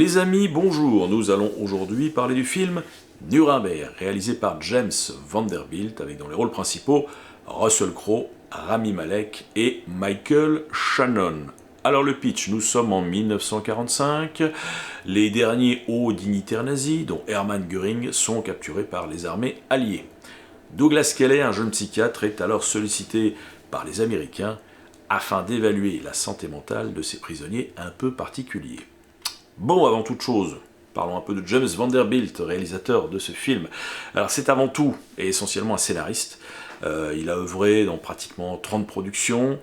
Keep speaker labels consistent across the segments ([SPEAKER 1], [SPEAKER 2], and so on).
[SPEAKER 1] Les amis, bonjour. Nous allons aujourd'hui parler du film Nuremberg, réalisé par James Vanderbilt, avec dans les rôles principaux Russell Crowe, Rami Malek et Michael Shannon. Alors le pitch, nous sommes en 1945, les derniers hauts dignitaires nazis, dont Hermann Göring, sont capturés par les armées alliées. Douglas Kelly, un jeune psychiatre, est alors sollicité par les Américains afin d'évaluer la santé mentale de ces prisonniers un peu particuliers. Bon, avant toute chose, parlons un peu de James Vanderbilt, réalisateur de ce film. Alors c'est avant tout et essentiellement un scénariste. Il a œuvré dans pratiquement 30 productions,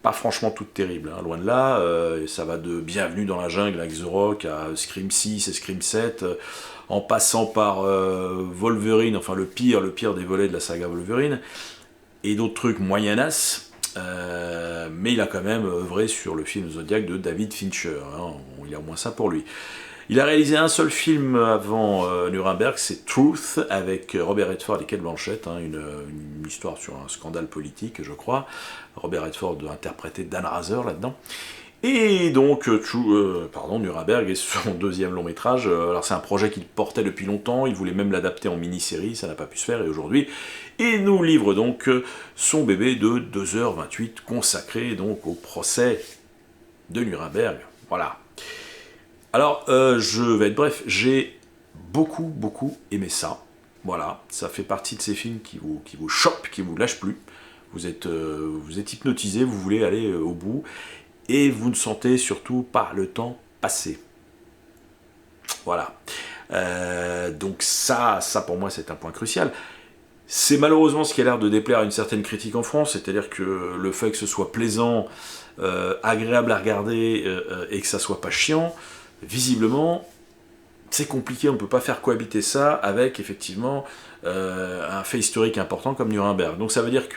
[SPEAKER 1] pas franchement toutes terribles, hein, loin de là. Ça va de Bienvenue dans la jungle avec The Rock à Scream 6 et Scream 7, en passant par Wolverine, enfin le pire des volets de la saga Wolverine, et d'autres trucs moyenasses. Mais il a quand même œuvré sur le film Zodiac de David Fincher, hein, il y a au moins ça pour lui. Il a réalisé un seul film avant Nuremberg, c'est Truth, avec Robert Redford et Cate Blanchett, hein, une histoire sur un scandale politique, je crois. Robert Redford interprétait Dan Rather là-dedans. Et donc, Nuremberg est son deuxième long métrage. Alors c'est un projet qu'il portait depuis longtemps, il voulait même l'adapter en mini-série, ça n'a pas pu se faire, et aujourd'hui, il nous livre donc son bébé de 2h28, consacré donc au procès de Nuremberg. Voilà. Alors, je vais être bref, j'ai beaucoup aimé ça. Voilà, ça fait partie de ces films qui vous chopent, qui vous lâchent plus. Vous êtes hypnotisé, vous voulez aller au bout. Et vous ne sentez surtout pas le temps passer. Voilà. Donc ça pour moi c'est un point crucial. C'est malheureusement ce qui a l'air de déplaire à une certaine critique en France, c'est-à-dire que le fait que ce soit plaisant, agréable à regarder et que ça soit pas chiant, visiblement c'est compliqué, on ne peut pas faire cohabiter ça avec effectivement un fait historique important comme Nuremberg. Donc ça veut dire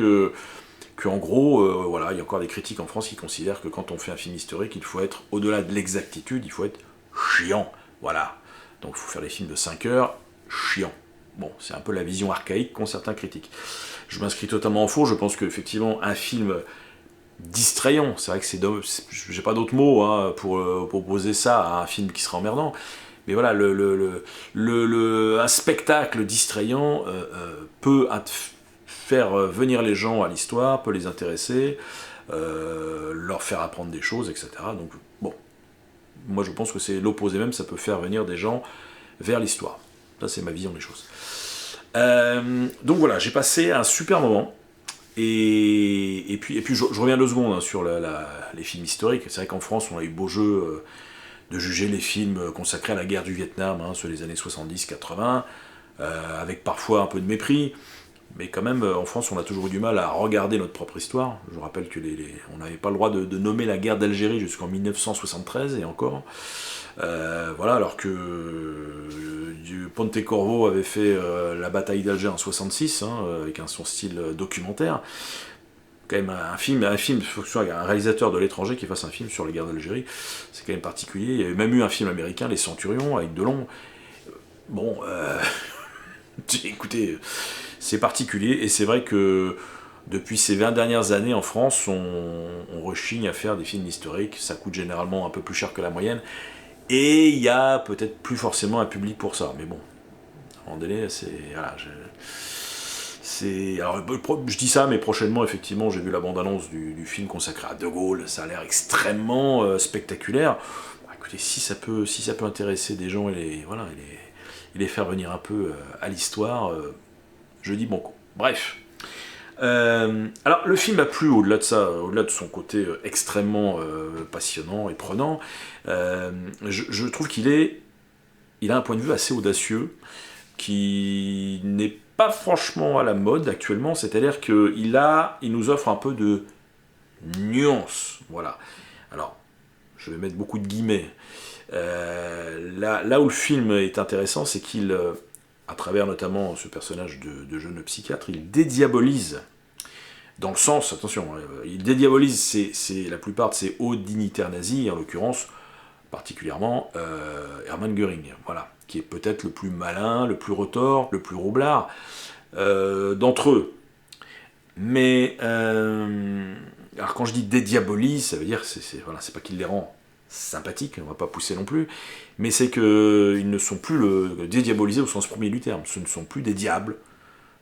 [SPEAKER 1] qu'en gros, voilà, il y a encore des critiques en France qui considèrent que quand on fait un film historique, il faut être, au-delà de l'exactitude, il faut être chiant, voilà. Donc il faut faire des films de 5 heures, chiant. Bon, c'est un peu la vision archaïque qu'ont certains critiques. Je m'inscris totalement en faux, je pense qu'effectivement, un film distrayant, c'est vrai que j'ai pas d'autres mots hein, pour opposer ça à un film qui sera emmerdant, mais voilà, un spectacle distrayant peut faire venir les gens à l'histoire, peut les intéresser, leur faire apprendre des choses, etc. Donc, bon, moi je pense que c'est l'opposé même, ça peut faire venir des gens vers l'histoire. Ça, c'est ma vision des choses. Donc voilà, j'ai passé un super moment, et puis je reviens 2 secondes hein, sur les films historiques. C'est vrai qu'en France, on a eu beau jeu de juger les films consacrés à la guerre du Vietnam, hein, sur les années 70-80, avec parfois un peu de mépris. Mais quand même, en France, on a toujours eu du mal à regarder notre propre histoire. Je rappelle que on n'avait pas le droit de nommer la guerre d'Algérie jusqu'en 1973, et encore. Voilà, alors que Pontecorvo avait fait la bataille d'Alger en 66, hein, avec son style documentaire. Quand même il faut que ce soit un réalisateur de l'étranger qui fasse un film sur les guerres d'Algérie, c'est quand même particulier. Il y avait même eu un film américain, Les Centurions, avec Delon. Bon, écoutez, c'est particulier, et c'est vrai que depuis ces 20 dernières années en France, on rechigne à faire des films historiques, ça coûte généralement un peu plus cher que la moyenne, et il y a peut-être plus forcément un public pour ça, mais bon, à un moment donné, voilà, alors, je dis ça, mais prochainement, effectivement, j'ai vu la bande-annonce du film consacré à De Gaulle, ça a l'air extrêmement spectaculaire. Bah, écoutez, si ça peut intéresser des gens et les faire venir un peu à l'histoire, je dis bon coup. Bref. Alors, le film a plu au-delà de ça, au-delà de son côté extrêmement passionnant et prenant. Je trouve il a un point de vue assez audacieux, qui n'est pas franchement à la mode actuellement, c'est-à-dire qu'il nous offre un peu de nuance. Voilà. Alors, je vais mettre beaucoup de guillemets. Là où le film est intéressant, c'est qu'il, à travers notamment ce personnage de jeune psychiatre, il dédiabolise, dans le sens, attention, il dédiabolise la plupart de ces hauts dignitaires nazis, en l'occurrence, particulièrement Hermann Göring, voilà, qui est peut-être le plus malin, le plus retors, le plus roublard d'entre eux. Mais, alors quand je dis dédiabolise, ça veut dire, c'est pas qu'il les rend sympathiques, on va pas pousser non plus, mais c'est qu'ils ne sont plus dédiabolisés au sens premier du terme. Ce ne sont plus des diables,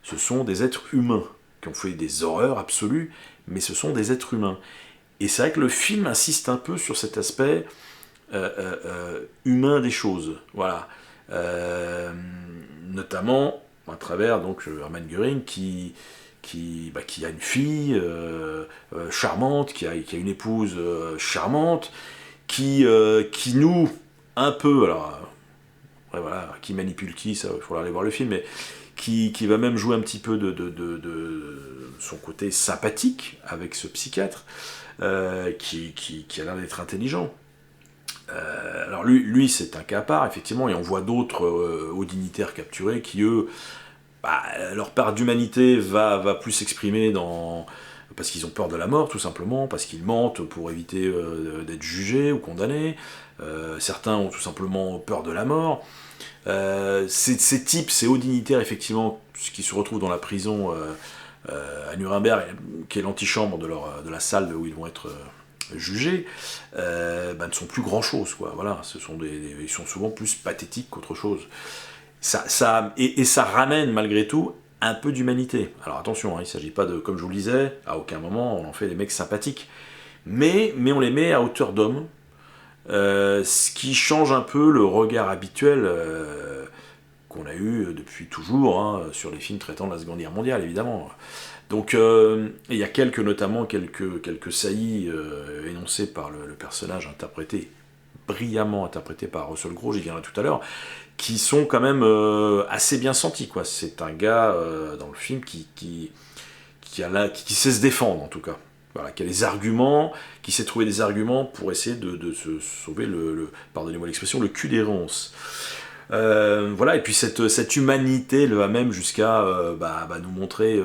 [SPEAKER 1] ce sont des êtres humains qui ont fait des horreurs absolues, mais ce sont des êtres humains. Et c'est vrai que le film insiste un peu sur cet aspect humain des choses, voilà. Notamment à travers donc Hermann Göring qui a une fille charmante, qui a une épouse charmante, qui noue un peu, alors voilà, qui manipule qui, ça il faudra aller voir le film, mais qui va même jouer un petit peu de son côté sympathique avec ce psychiatre, qui a l'air d'être intelligent. Alors lui c'est un cas à part, effectivement, et on voit d'autres hauts dignitaires capturés qui, eux, leur part d'humanité va plus s'exprimer parce qu'ils ont peur de la mort, tout simplement, parce qu'ils mentent pour éviter d'être jugés ou condamnés. Certains ont tout simplement peur de la mort. Ces types, ces hauts dignitaires, effectivement, qui se retrouvent dans la prison à Nuremberg, qui est l'antichambre de la salle où ils vont être jugés, ne sont plus grand chose, quoi. Voilà, ils sont souvent plus pathétiques qu'autre chose. Et ça ramène malgré tout un peu d'humanité. Alors attention, il ne s'agit pas de, comme je vous le disais, à aucun moment on en fait des mecs sympathiques, mais on les met à hauteur d'homme, ce qui change un peu le regard habituel qu'on a eu depuis toujours sur les films traitant de la Seconde Guerre mondiale, évidemment. Donc il y a notamment quelques saillies énoncées par le personnage brillamment interprété par Russell Crowe, j'y viendrai tout à l'heure, qui sont quand même assez bien sentis, quoi. C'est un gars dans le film qui sait se défendre, en tout cas. Voilà, qui a des arguments, qui sait trouver des arguments pour essayer de se sauver pardonnez-moi l'expression, le cul des ronces. Voilà, et puis cette humanité elle va même jusqu'à nous montrer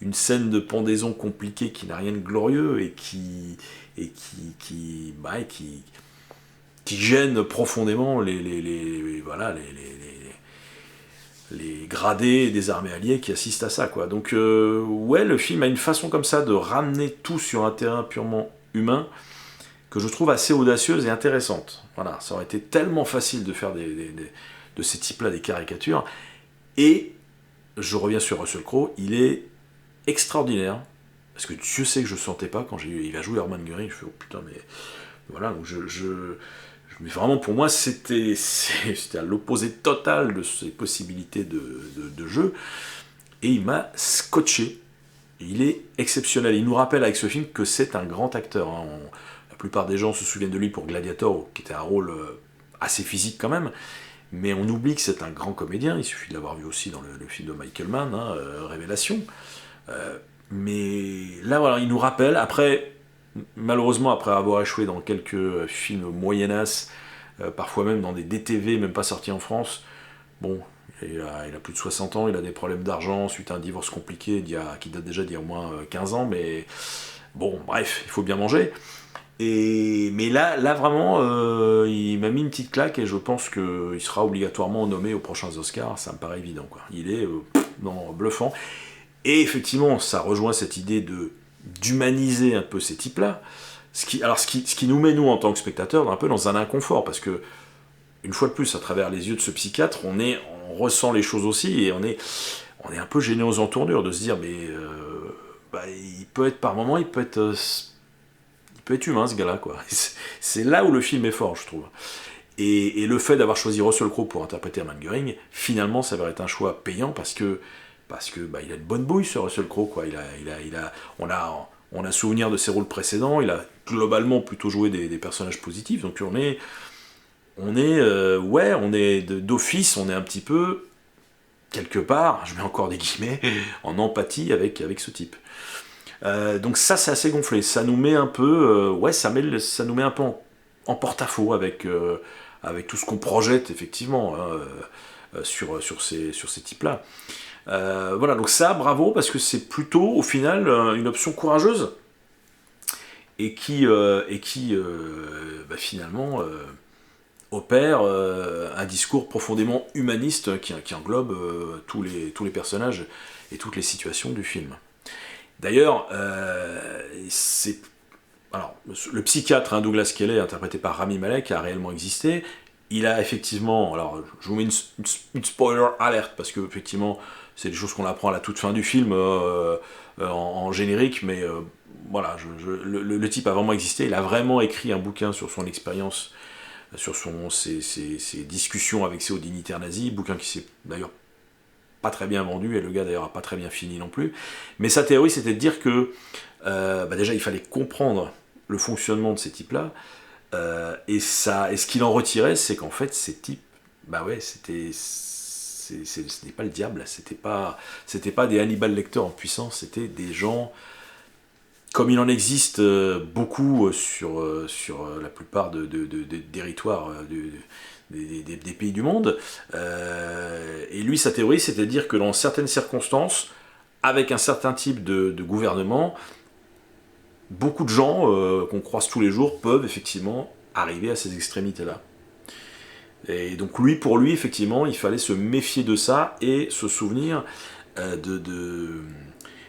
[SPEAKER 1] une scène de pendaison compliquée qui n'a rien de glorieux et qui gêne profondément les gradés des armées alliées qui assistent à ça, quoi. Donc le film a une façon comme ça de ramener tout sur un terrain purement humain que je trouve assez audacieuse et intéressante. Voilà, ça aurait été tellement facile de faire de ces types-là des caricatures. Et je reviens sur Russell Crowe, il est extraordinaire, parce que Dieu sait que je ne sentais pas quand il va jouer Hermann Göring, je fais oh putain, mais voilà, donc mais vraiment pour moi c'était à l'opposé total de ses possibilités de jeu, et il m'a scotché. Il est exceptionnel, il nous rappelle avec ce film que c'est un grand acteur, la plupart des gens se souviennent de lui pour Gladiator, qui était un rôle assez physique quand même, mais on oublie que c'est un grand comédien, il suffit de l'avoir vu aussi dans le film de Michael Mann, Révélation. Mais là, voilà, il nous rappelle, malheureusement, après avoir échoué dans quelques films moyennas, parfois même dans des DTV, même pas sortis en France, bon, il a plus de 60 ans, il a des problèmes d'argent suite à un divorce compliqué qui date déjà d'il y a au moins 15 ans, mais bon, bref, il faut bien manger. Mais là vraiment, il m'a mis une petite claque et je pense qu'il sera obligatoirement nommé aux prochains Oscars, ça me paraît évident, quoi. Il est bluffant. Et effectivement, ça rejoint cette idée d'humaniser un peu ces types-là, ce qui nous met, nous, en tant que spectateurs, un peu dans un inconfort, parce que, une fois de plus, à travers les yeux de ce psychiatre, on ressent les choses aussi, et on est un peu gêné aux entournures de se dire, mais il peut être, par moments, il peut être humain, ce gars-là, quoi. C'est là où le film est fort, je trouve. Et le fait d'avoir choisi Russell Crowe pour interpréter Hermann Göring, finalement, ça va être un choix payant, parce que il a une bonne bouille, ce Russell Crowe, quoi. On a souvenir de ses rôles précédents, il a globalement plutôt joué des personnages positifs, donc d'office, on est un petit peu, quelque part, je mets encore des guillemets, en empathie avec ce type. Donc ça, c'est assez gonflé, ça nous met un peu, ça nous met un peu en porte-à-faux avec tout ce qu'on projette, effectivement, sur ces types-là. Voilà, donc ça, bravo, parce que c'est plutôt, au final, une option courageuse, et qui finalement opère un discours profondément humaniste qui englobe tous les personnages et toutes les situations du film. D'ailleurs, alors, le psychiatre, hein, Douglas Kelly, interprété par Rami Malek, a réellement existé. Il a effectivement, alors je vous mets une spoiler alerte, parce que effectivement, c'est des choses qu'on apprend à la toute fin du film, en générique, mais voilà, le type a vraiment existé. Il a vraiment écrit un bouquin sur son expérience, sur ses discussions avec ses hauts dignitaires nazis, bouquin qui s'est d'ailleurs pas très bien vendu, et le gars d'ailleurs a pas très bien fini non plus. Mais sa théorie, c'était de dire que déjà il fallait comprendre le fonctionnement de ces types-là, et ce qu'il en retirait, c'est qu'en fait ces types, bah ouais, ce n'est pas le diable, c'était pas des Hannibal Lecter en puissance, c'était des gens comme il en existe beaucoup sur la plupart des territoires des pays du monde. Et lui, sa théorie, c'était de dire que dans certaines circonstances, avec un certain type de gouvernement, beaucoup de gens qu'on croise tous les jours peuvent effectivement arriver à ces extrémités-là. Et donc pour lui, effectivement, il fallait se méfier de ça et se souvenir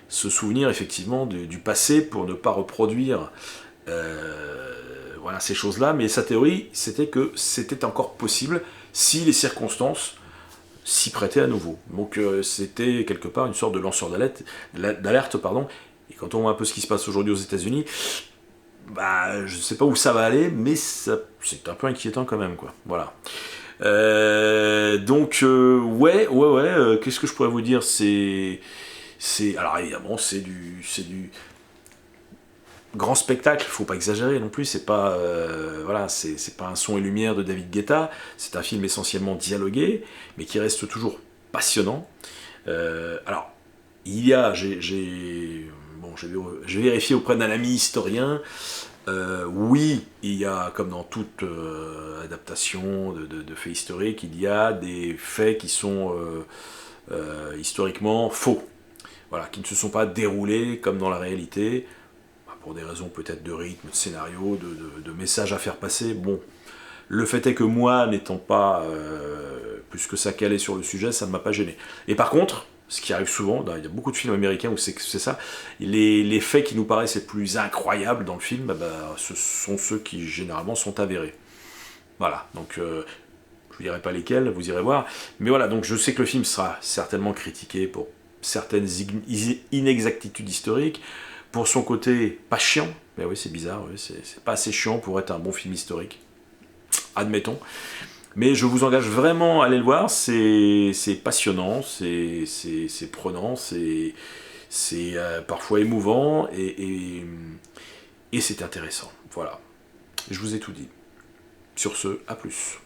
[SPEAKER 1] se souvenir effectivement du passé pour ne pas reproduire voilà, ces choses-là. Mais sa théorie, c'était que c'était encore possible si les circonstances s'y prêtaient à nouveau. Donc c'était quelque part une sorte de lanceur d'alerte, pardon. Et quand on voit un peu ce qui se passe aujourd'hui aux États-Unis, bah, je ne sais pas où ça va aller, mais c'est un peu inquiétant quand même, quoi. Voilà. Ouais, qu'est-ce que je pourrais vous dire, alors évidemment, c'est du grand spectacle, faut pas exagérer non plus, c'est pas voilà, c'est pas un son et lumière de David Guetta, c'est un film essentiellement dialogué, mais qui reste toujours passionnant. Alors, j'ai vérifié auprès d'un ami historien. Oui, il y a, comme dans toute adaptation de faits historiques, il y a des faits qui sont historiquement faux, voilà, qui ne se sont pas déroulés comme dans la réalité, pour des raisons peut-être de rythme, de scénario, de messages à faire passer. Bon, le fait est que moi, n'étant pas plus que ça calé sur le sujet, ça ne m'a pas gêné. Et par contre, ce qui arrive souvent, il y a beaucoup de films américains où c'est ça, les faits qui nous paraissent les plus incroyables dans le film, ce sont ceux qui généralement sont avérés. Voilà, donc je ne vous dirai pas lesquels, vous irez voir. Mais voilà, donc je sais que le film sera certainement critiqué pour certaines inexactitudes historiques, pour son côté pas chiant, mais oui c'est bizarre, oui, c'est pas assez chiant pour être un bon film historique, admettons. Mais je vous engage vraiment à aller le voir, c'est passionnant, c'est prenant, c'est parfois émouvant, et c'est intéressant. Voilà, je vous ai tout dit. Sur ce, à plus.